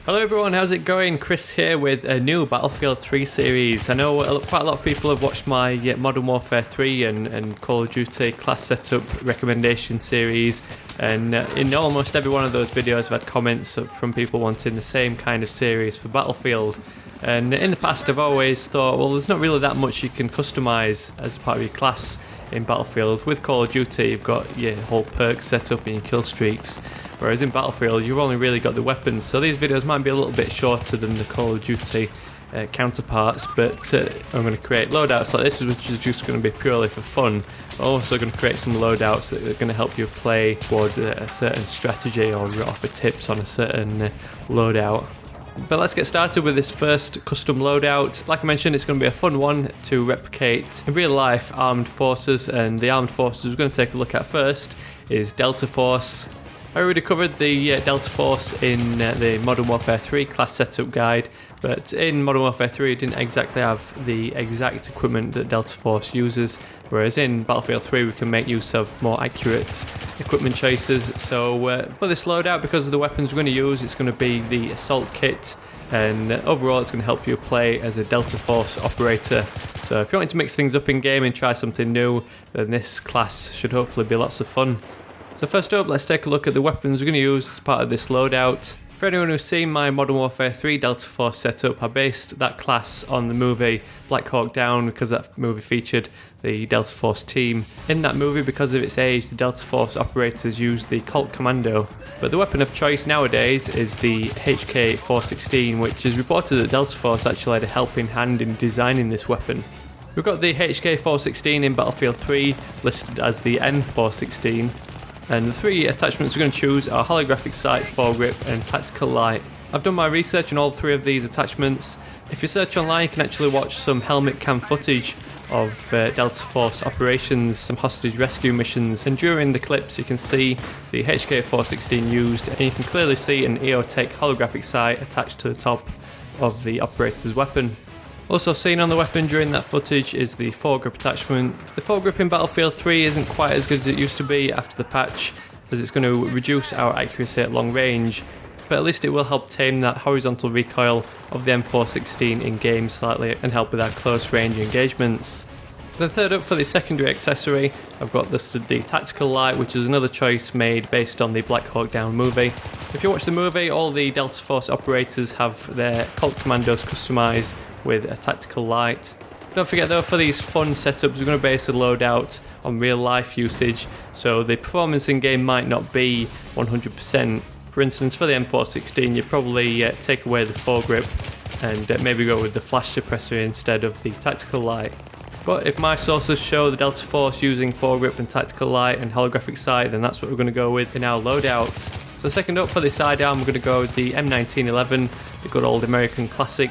Hello everyone, how's it going? Chris here with a new Battlefield 3 series. I know quite a lot of people have watched my Modern Warfare 3 and Call of Duty class setup recommendation series, and in almost every one of those videos I've had comments from people wanting the same kind of series for Battlefield. And in the past I've always thought, well, there's not really that much you can customise as part of your class in Battlefield. With Call of Duty you've got your whole perk setup and your kill streaks, whereas in Battlefield you've only really got the weapons. So these videos might be a little bit shorter than the Call of Duty counterparts, but I'm going to create loadouts like this, which is just going to be purely for fun. I'm also going to create some loadouts that are going to help you play towards a certain strategy or offer tips on a certain loadout. But let's get started with this first custom loadout. Like I mentioned, it's going to be a fun one to replicate in real life armed forces, and the armed forces we're going to take a look at first is Delta Force. I already covered the Delta Force in the Modern Warfare 3 class setup guide, but in Modern Warfare 3 it didn't exactly have the exact equipment that Delta Force uses, whereas in Battlefield 3 we can make use of more accurate equipment choices. So for this loadout, because of the weapons we're going to use, it's going to be the Assault Kit, and overall it's going to help you play as a Delta Force operator. So if you want to mix things up in game and try something new, then this class should hopefully be lots of fun. So first up, let's take a look at the weapons we're going to use as part of this loadout. For anyone who's seen my Modern Warfare 3 Delta Force setup, I based that class on the movie Black Hawk Down because that movie featured the Delta Force team. In that movie, because of its age, the Delta Force operators used the Colt Commando. But the weapon of choice nowadays is the HK416, which is reported that Delta Force actually had a helping hand in designing this weapon. We've got the HK416 in Battlefield 3 listed as the M416. And the three attachments we're going to choose are holographic sight, foregrip and tactical light. I've done my research on all three of these attachments. If you search online, you can actually watch some helmet cam footage of Delta Force operations, some hostage rescue missions, and during the clips you can see the HK416 used, and you can clearly see an EOTech holographic sight attached to the top of the operator's weapon. Also seen on the weapon during that footage is the foregrip attachment. The foregrip in Battlefield 3 isn't quite as good as it used to be after the patch, as it's going to reduce our accuracy at long range, but at least it will help tame that horizontal recoil of the M416 in game slightly and help with our close range engagements. Then third up, for the secondary accessory, I've got listed the tactical light, which is another choice made based on the Black Hawk Down movie. If you watch the movie, all the Delta Force operators have their Colt Commandos customised with a tactical light. Don't forget though, for these fun setups we're going to base the loadout on real life usage, so the performance in game might not be 100%. For instance, for the M416 you probably take away the foregrip and maybe go with the flash suppressor instead of the tactical light. But if my sources show the Delta Force using foregrip and tactical light and holographic sight, then that's what we're going to go with in our loadout. So second up, for the sidearm we're going to go with the M1911, the good old American classic.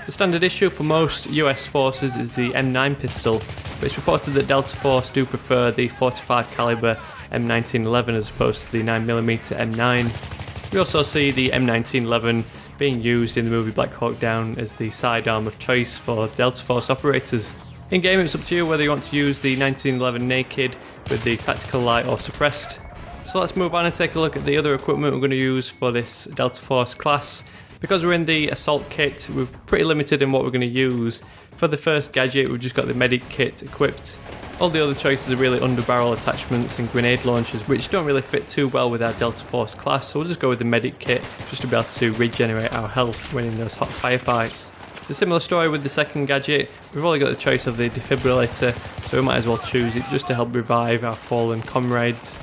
The standard issue for most US forces is the M9 pistol, but it's reported that Delta Force do prefer the 45 caliber M1911 as opposed to the 9mm M9. We also see the M1911 being used in the movie Black Hawk Down as the sidearm of choice for Delta Force operators. In game it's up to you whether you want to use the 1911 naked with the tactical light or suppressed. So let's move on and take a look at the other equipment we're going to use for this Delta Force class. Because we're in the Assault Kit, we're pretty limited in what we're going to use. For the first gadget, we've just got the Medic Kit equipped. All the other choices are really under-barrel attachments and grenade launchers, which don't really fit too well with our Delta Force class, so we'll just go with the Medic Kit, just to be able to regenerate our health when in those hot firefights. It's a similar story with the second gadget. We've only got the choice of the defibrillator, so we might as well choose it just to help revive our fallen comrades.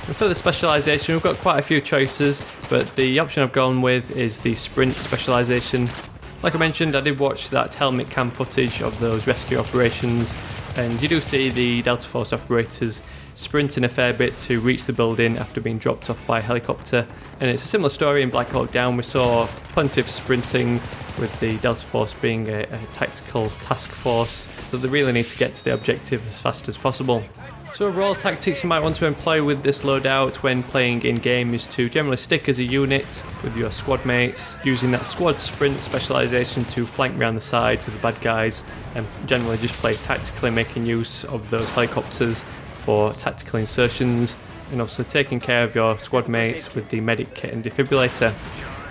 And for the Specialization, we've got quite a few choices, but the option I've gone with is the Sprint Specialization. Like I mentioned, I did watch that helmet cam footage of those rescue operations, and you do see the Delta Force operators sprinting a fair bit to reach the building after being dropped off by a helicopter. And it's a similar story in Black Hawk Down. We saw plenty of sprinting, with the Delta Force being a tactical task force, so they really need to get to the objective as fast as possible. So overall, tactics you might want to employ with this loadout when playing in-game is to generally stick as a unit with your squad mates, using that squad sprint specialization to flank around the sides of the bad guys, and generally just play tactically, making use of those helicopters for tactical insertions, and also taking care of your squad mates with the medic kit and defibrillator.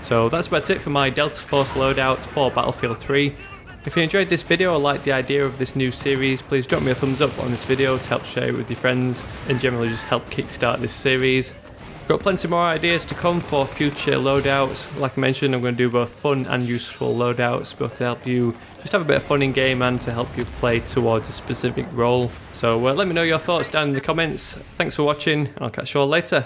So that's about it for my Delta Force loadout for Battlefield 3. If you enjoyed this video or like the idea of this new series, please drop me a thumbs up on this video to help share it with your friends and generally just help kickstart this series. Got plenty more ideas to come for future loadouts. Like I mentioned, I'm going to do both fun and useful loadouts, both to help you just have a bit of fun in game and to help you play towards a specific role. So let me know your thoughts down in the comments. Thanks for watching, and I'll catch you all later.